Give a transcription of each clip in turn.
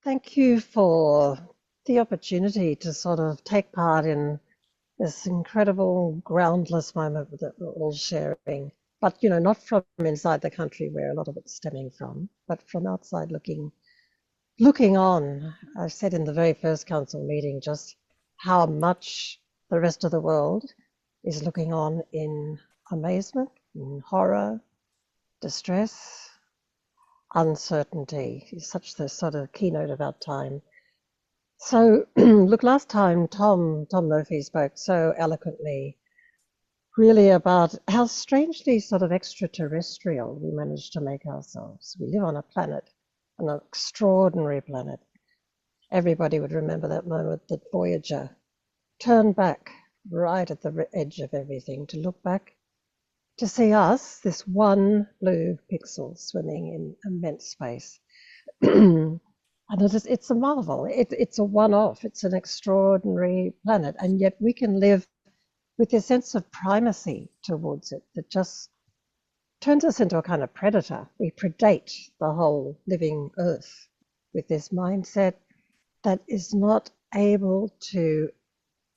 Thank you for the opportunity to sort of take part in this incredible groundless moment that we're all sharing. But, not from inside the country where a lot of it's stemming from, but from outside looking on. I said in the very first council meeting just how much the rest of the world is looking on in amazement, in horror, distress, uncertainty is such the sort of keynote of our time. So, look, last time Tom Murphy spoke so eloquently, really about how strangely sort of extraterrestrial we managed to make ourselves. We live on a planet, an extraordinary planet. Everybody would remember that moment that Voyager turned back right at the edge of everything to look back to see us, this one blue pixel swimming in immense space. And it's a marvel. It's a one-off. It's an extraordinary planet, and yet we can live with this sense of primacy towards it that just turns us into a kind of predator. We predate the whole living Earth with this mindset that is not able to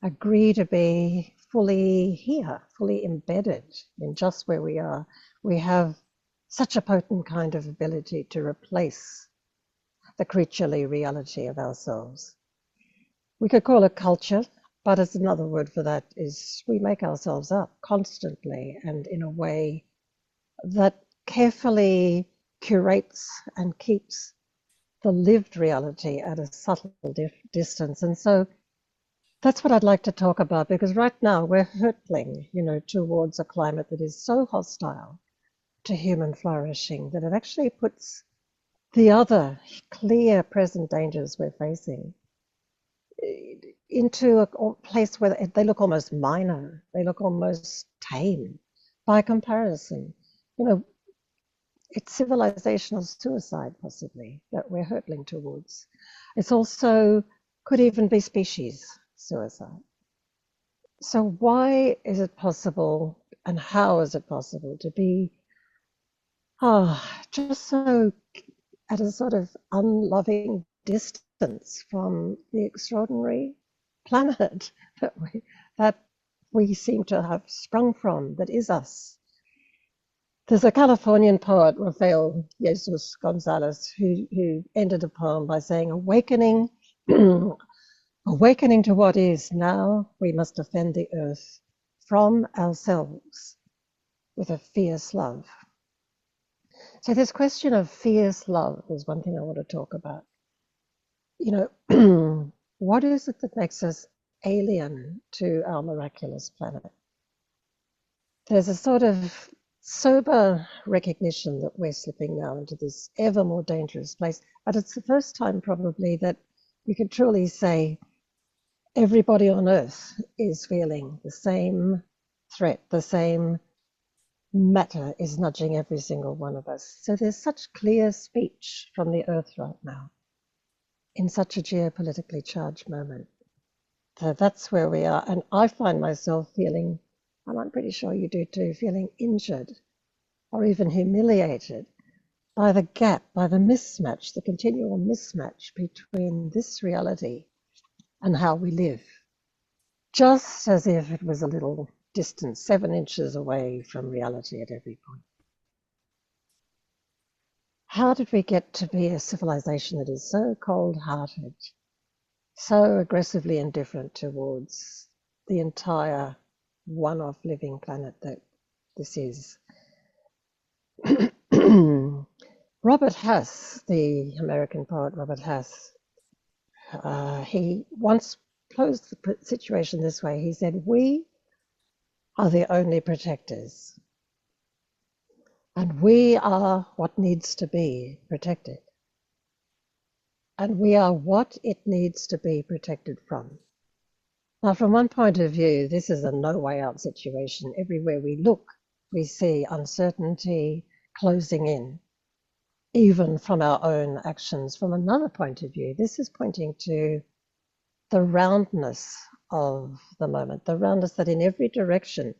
agree to be fully here, fully embedded in just where we are. We have such a potent kind of ability to replace the creaturely reality of ourselves. We could call it culture, but it's another word for that is we make ourselves up constantly and in a way that carefully curates and keeps the lived reality at a subtle distance. And so that's what I'd like to talk about, because right now we're hurtling, towards a climate that is so hostile to human flourishing that it actually puts the other clear present dangers we're facing into a place where they look almost minor, they look almost tame by comparison. It's civilizational suicide possibly that we're hurtling towards. It's also could even be species suicide. So why is it possible and how is it possible to be just so at a sort of unloving distance from the extraordinary planet that we seem to have sprung from, that is us? There's a Californian poet, Rafael Jesus Gonzalez, who ended a poem by saying, awakening awakening to what is now, we must defend the earth from ourselves with a fierce love. So this question of fierce love is one thing I want to talk about. What is it that makes us alien to our miraculous planet? There's a sort of sober recognition that we're slipping now into this ever more dangerous place, but it's the first time probably that we could truly say everybody on earth is feeling the same threat, the same matter is nudging every single one of us. So there's such clear speech from the earth right now in such a geopolitically charged moment. So that's where we are. And I find myself feeling, and I'm pretty sure you do too, feeling injured or even humiliated by the gap, by the mismatch, the continual mismatch between this reality and how we live. Just as if it was a little distance, 7 inches away from reality at every point. How did we get to be a civilization that is so cold-hearted, so aggressively indifferent towards the entire one-off living planet that this is? Robert Hass, the American poet Robert Hass, he once posed the situation this way. He said, we are the only protectors, and we are what needs to be protected, and we are what it needs to be protected from. Now, from one point of view, this is a no way out situation. Everywhere we look, we see uncertainty closing in, even from our own actions. From another point of view, this is pointing to the roundness of the moment, the roundness that in every direction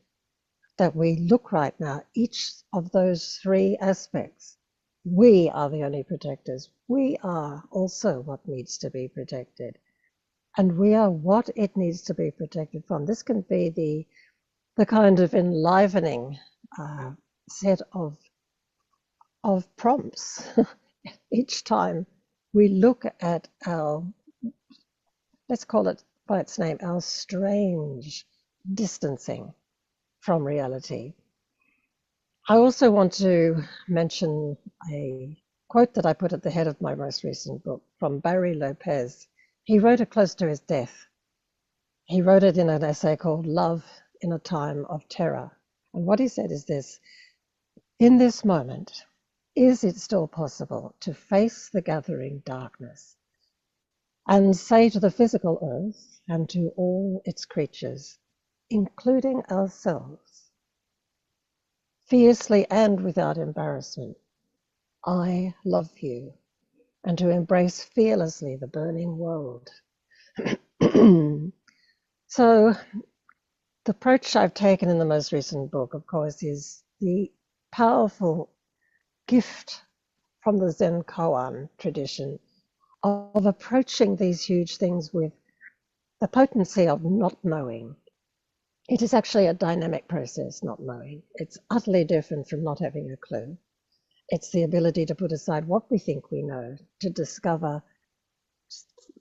that we look right now, each of those 3 aspects We are the only protectors. We are also what needs to be protected. And we are what it needs to be protected from. This can be the kind of enlivening set of prompts each time we look at our, let's call it by its name, our strange distancing from reality. I also want to mention a quote that I put at the head of my most recent book from Barry Lopez. He wrote it close to his death. He wrote it in an essay called Love in a Time of Terror. And what he said is this: in this moment, is it still possible to face the gathering darkness and say to the physical earth and to all its creatures, including ourselves, fiercely and without embarrassment, I love you, and to embrace fearlessly the burning world? So the approach I've taken in the most recent book, of course, is the powerful gift from the Zen koan tradition of approaching these huge things with the potency of not knowing. It is actually a dynamic process, not knowing. It's utterly different from not having a clue. It's the ability to put aside what we think we know, to discover,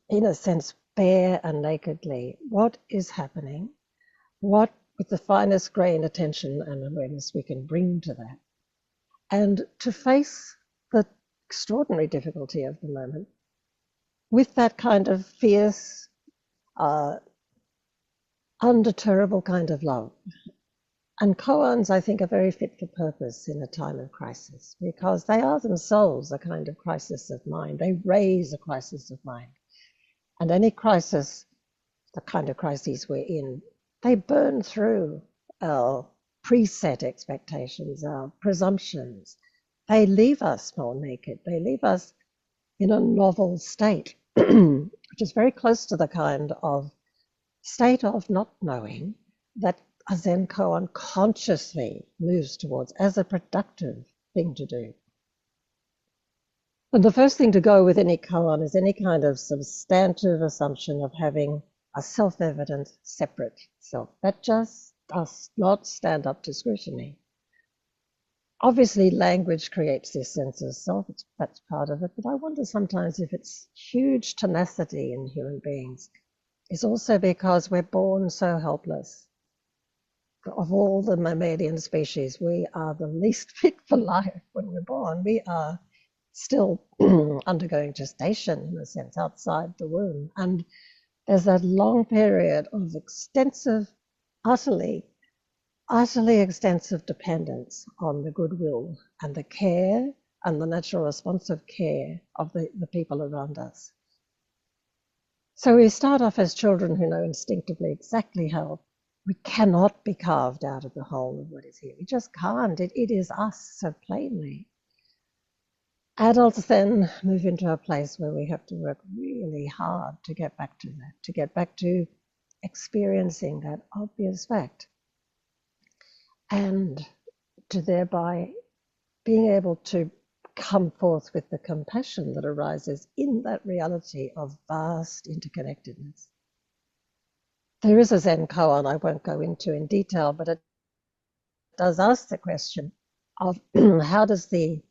in a sense, bare and nakedly, what is happening, what, with the finest grain attention and awareness we can bring to that, and to face the extraordinary difficulty of the moment with that kind of fierce, undeterrable kind of love. And koans, I think, are very fit for purpose in a time of crisis, because they are themselves a kind of crisis of mind. They raise a crisis of mind. And any crisis, the kind of crises we're in, they burn through our preset expectations, our presumptions. They leave us more naked. They leave us in a novel state, which is very close to the kind of state of not knowing that a Zen koan consciously moves towards as a productive thing to do. And the first thing to go with any koan is any kind of substantive assumption of having a self-evident, separate self that just does not stand up to scrutiny. Obviously, language creates this sense of self, that's part of it, but I wonder sometimes if it's huge tenacity in human beings is also because we're born so helpless. Of all the mammalian species, we are the least fit for life when we're born. We are still undergoing gestation, in a sense, outside the womb. And there's that long period of extensive, utterly extensive dependence on the goodwill and the care and the natural responsive care of the people around us. So we start off as children who know instinctively exactly how we cannot be carved out of the whole of what is here. We just can't. It is us so plainly. Adults then move into a place where we have to work really hard to get back to that, to get back to experiencing that obvious fact, and to thereby being able to come forth with the compassion that arises in that reality of vast interconnectedness. There is a Zen koan I won't go into in detail, but it does ask the question of how does the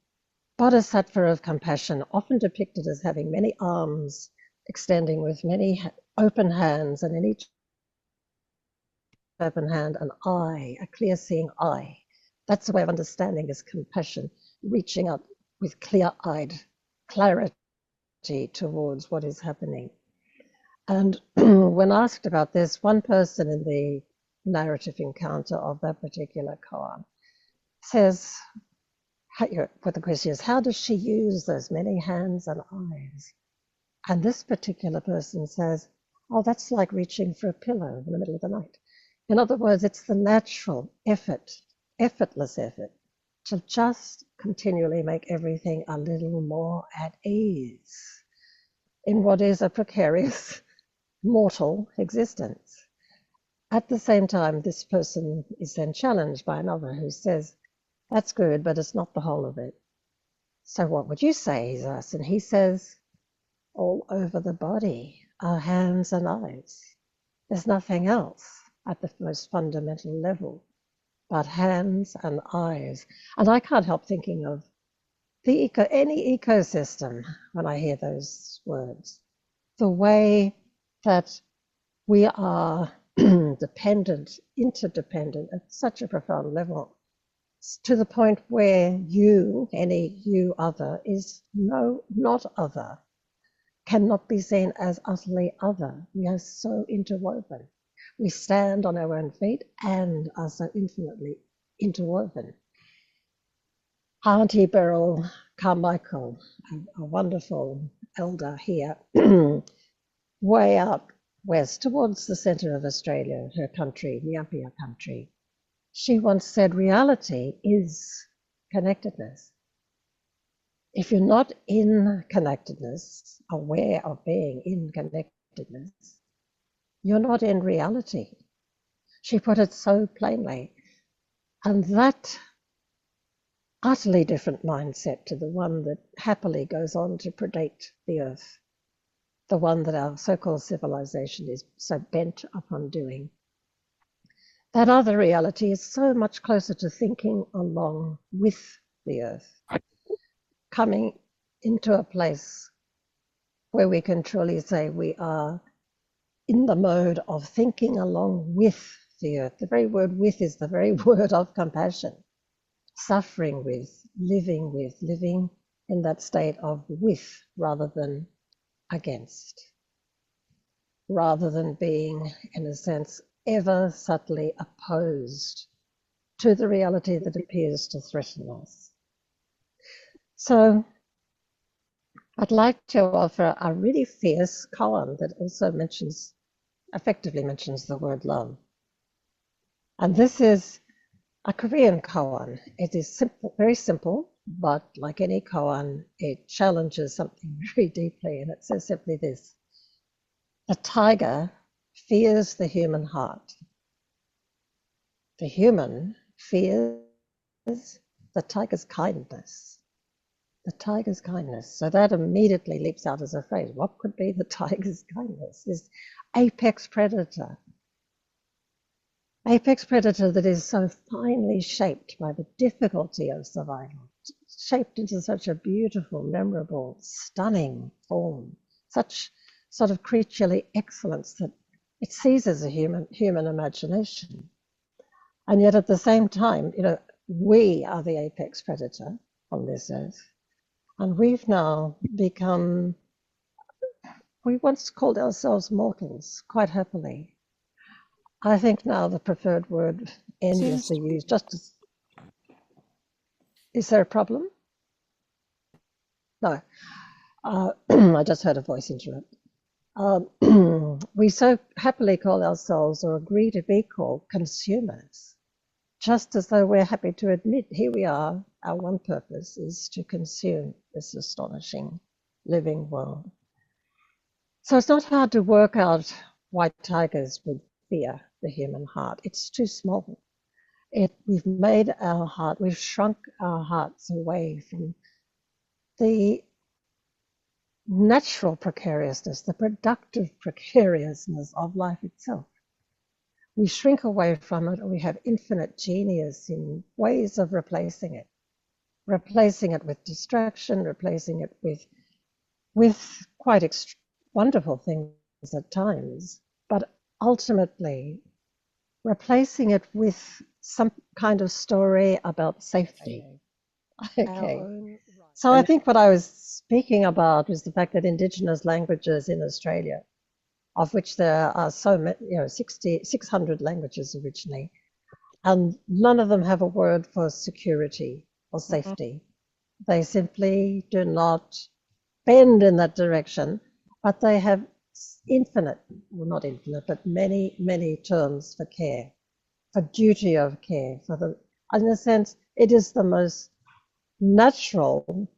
Bodhisattva of compassion, often depicted as having many arms extending with many open hands, and in each open hand an eye, a clear-seeing eye. That's the way of understanding is compassion, reaching up with clear-eyed clarity towards what is happening. And when asked about this, one person in the narrative encounter of that particular koan says, what the question is, how does she use those many hands and eyes? And this particular person says, oh, that's like reaching for a pillow in the middle of the night. In other words, it's the natural effortless effort to just continually make everything a little more at ease in what is a precarious mortal existence. At the same time, this person is then challenged by another who says, that's good, but it's not the whole of it. So what would you say, he's asked? And he says, all over the body are hands and eyes. There's nothing else at the most fundamental level but hands and eyes. And I can't help thinking of any ecosystem when I hear those words. The way that we are dependent, interdependent at such a profound level, to the point where you, any you other, is not other, cannot be seen as utterly other. We are so interwoven. We stand on our own feet and are so infinitely interwoven. Auntie Beryl Carmichael, a wonderful elder here, way out west towards the centre of Australia, her country, Nyapia country, she once said, reality is connectedness. If you're not in connectedness, aware of being in connectedness, you're not in reality. She put it so plainly. And that utterly different mindset to the one that happily goes on to predate the earth, the one that our so-called civilization is so bent upon doing. That other reality is so much closer to thinking along with the earth, coming into a place where we can truly say we are in the mode of thinking along with the earth. The very word with is the very word of compassion. Suffering with, living in that state of with rather than against, rather than being, in a sense, ever subtly opposed to the reality that appears to threaten us. So I'd like to offer a really fierce koan that also effectively mentions the word love. And this is a Korean koan. It is simple, very simple, but like any koan, it challenges something very deeply. And it says simply this: the tiger fears the human heart. The human fears the tiger's kindness. The tiger's kindness. So that immediately leaps out as a phrase. What could be the tiger's kindness? This apex predator. Apex predator that is so finely shaped by the difficulty of survival, shaped into such a beautiful, memorable, stunning form, such sort of creaturely excellence that it seizes a human imagination. And yet at the same time, we are the apex predator on this earth. And we've now become, we once called ourselves mortals, quite happily. I think now the preferred word endlessly used, just as, is there a problem? No, I just heard a voice interrupt. We so happily call ourselves, or agree to be called, consumers, just as though we're happy to admit, here we are, our one purpose is to consume this astonishing living world. So it's not hard to work out why tigers would fear the human heart. It's too small. We've made our heart, we've shrunk our hearts away from the natural precariousness, the productive precariousness of life itself. We shrink away from it, and we have infinite genius in ways of replacing it with distraction, replacing it with quite wonderful things at times, but ultimately replacing it with some kind of story about safety. Okay. So I think what I was speaking about was the fact that Indigenous languages in Australia, of which there are so many, 600 languages originally, and none of them have a word for security or safety. They simply do not bend in that direction, but they have infinite, well, not infinite, but many, many terms for care, for duty of care, in a sense, it is the most natural,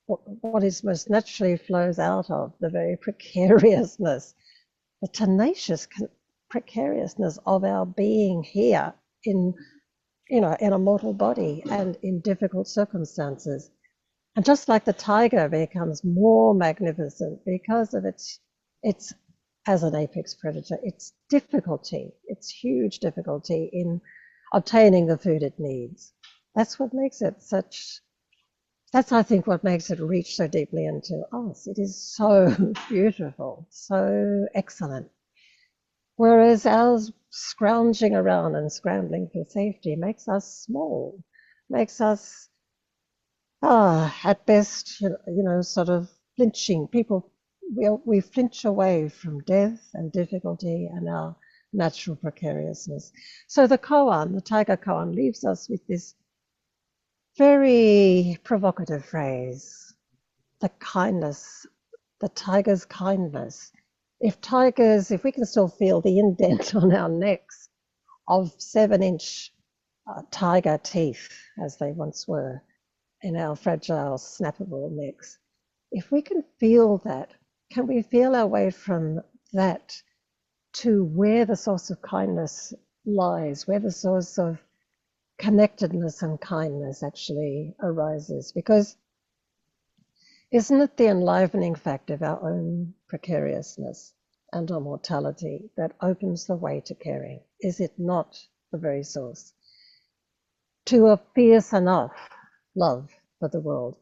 what is most naturally flows out of the very precariousness, the tenacious precariousness of our being here in a mortal body and in difficult circumstances. And just like the tiger becomes more magnificent because of its as an apex predator, its difficulty, its huge difficulty in obtaining the food it needs. That's what makes it such, that's, I think, what makes it reach so deeply into us. It is so beautiful, so excellent. Whereas ours scrounging around and scrambling for safety makes us small, makes us, at best, sort of flinching. People, we flinch away from death and difficulty and our natural precariousness. So the koan, the tiger koan, leaves us with this very provocative phrase, the kindness, the tiger's kindness. If we can still feel the indent on our necks of 7-inch tiger teeth, as they once were, in our fragile, snappable necks, if we can feel that, can we feel our way from that to where the source of kindness lies, where the source of connectedness and kindness actually arises? Because isn't it the enlivening fact of our own precariousness and our mortality that opens the way to caring? Is it not the very source? To a fierce enough love for the world,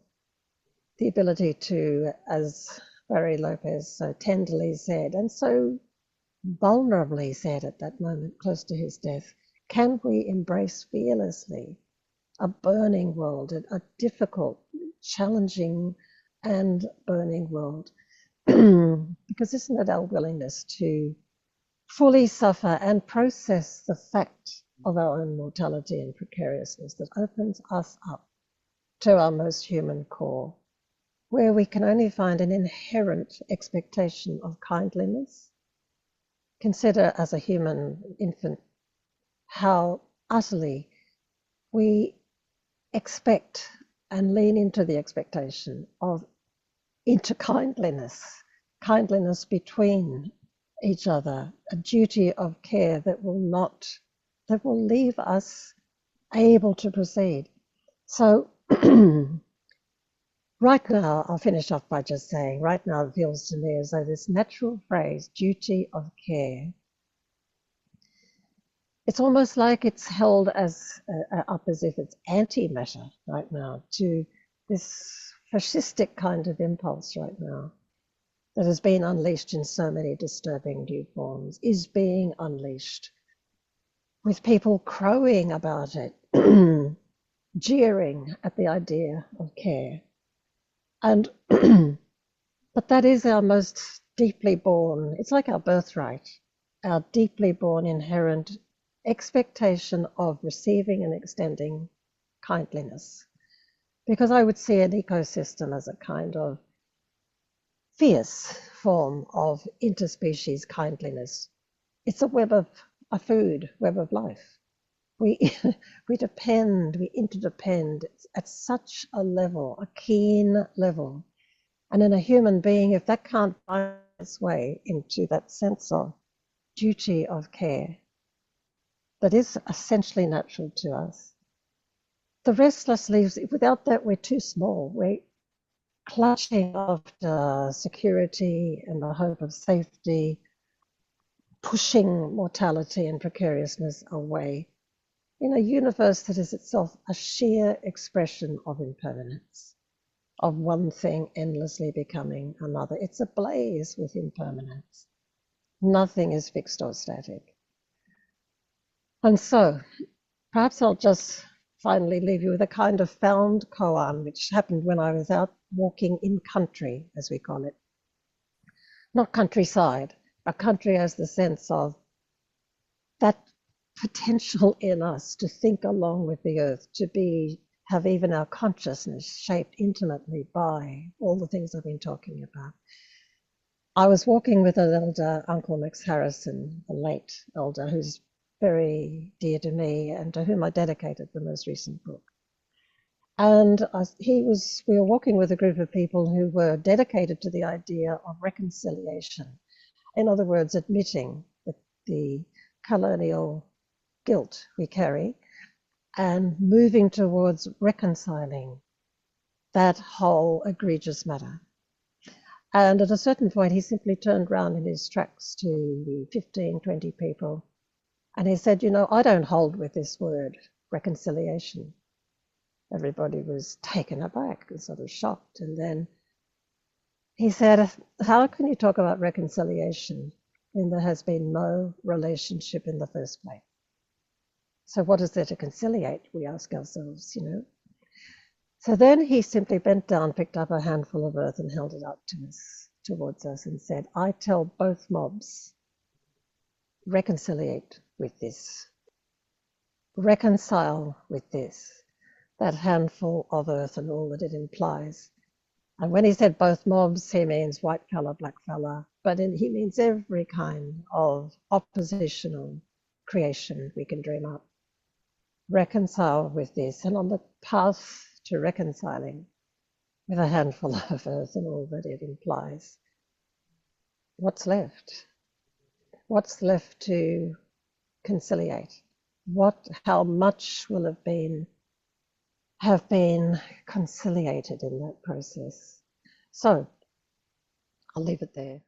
the ability to, as Barry Lopez so tenderly said, and so vulnerably said at that moment close to his death, can we embrace fearlessly a burning world, a difficult, challenging and burning world? Because isn't it our willingness to fully suffer and process the fact of our own mortality and precariousness that opens us up to our most human core, where we can only find an inherent expectation of kindliness? Consider as a human infant how utterly we expect and lean into the expectation of interkindliness, kindliness between each other, a duty of care that will leave us able to proceed. So right now, I'll finish off by just saying, right now it feels to me as though this natural phrase, duty of care, it's almost like it's held as up as if it's antimatter right now to this fascistic kind of impulse right now that has been unleashed in so many disturbing new forms, is being unleashed with people crowing about it, jeering at the idea of care. And but that is our most deeply born, it's like our birthright, our deeply born inherent expectation of receiving and extending kindliness. Because I would see an ecosystem as a kind of fierce form of interspecies kindliness. It's a web of a food, web of life. We depend, we interdepend at such a level, a keen level. And in a human being, if that can't find its way into that sense of duty of care that is essentially natural to us, the restless leaves, without that, we're too small. We're clutching after security and the hope of safety, pushing mortality and precariousness away in a universe that is itself a sheer expression of impermanence, of one thing endlessly becoming another. It's ablaze with impermanence. Nothing is fixed or static. And so, perhaps I'll just finally leave you with a kind of found koan, which happened when I was out walking in country, as we call it. Not countryside, but country as the sense of that potential in us to think along with the earth, to have even our consciousness shaped intimately by all the things I've been talking about. I was walking with an elder, Uncle Max Harrison, a late elder who's very dear to me and to whom I dedicated the most recent book. And we were walking with a group of people who were dedicated to the idea of reconciliation. In other words, admitting the colonial guilt we carry and moving towards reconciling that whole egregious matter. And at a certain point, he simply turned round in his tracks to 15, 20 people, and he said, I don't hold with this word, reconciliation. Everybody was taken aback and sort of shocked. And then he said, how can you talk about reconciliation when there has been no relationship in the first place? So what is there to conciliate, we ask ourselves, So then he simply bent down, picked up a handful of earth and held it up towards us and said, I tell both mobs, reconciliate with this. Reconcile with this, that handful of earth and all that it implies. And when he said both mobs, he means white fella, black fella, but he means every kind of oppositional creation we can dream up. Reconcile with this, and on the path to reconciling with a handful of earth and all that it implies, what's left? What's left to conciliate? How much will have been conciliated in that process? So I'll leave it there.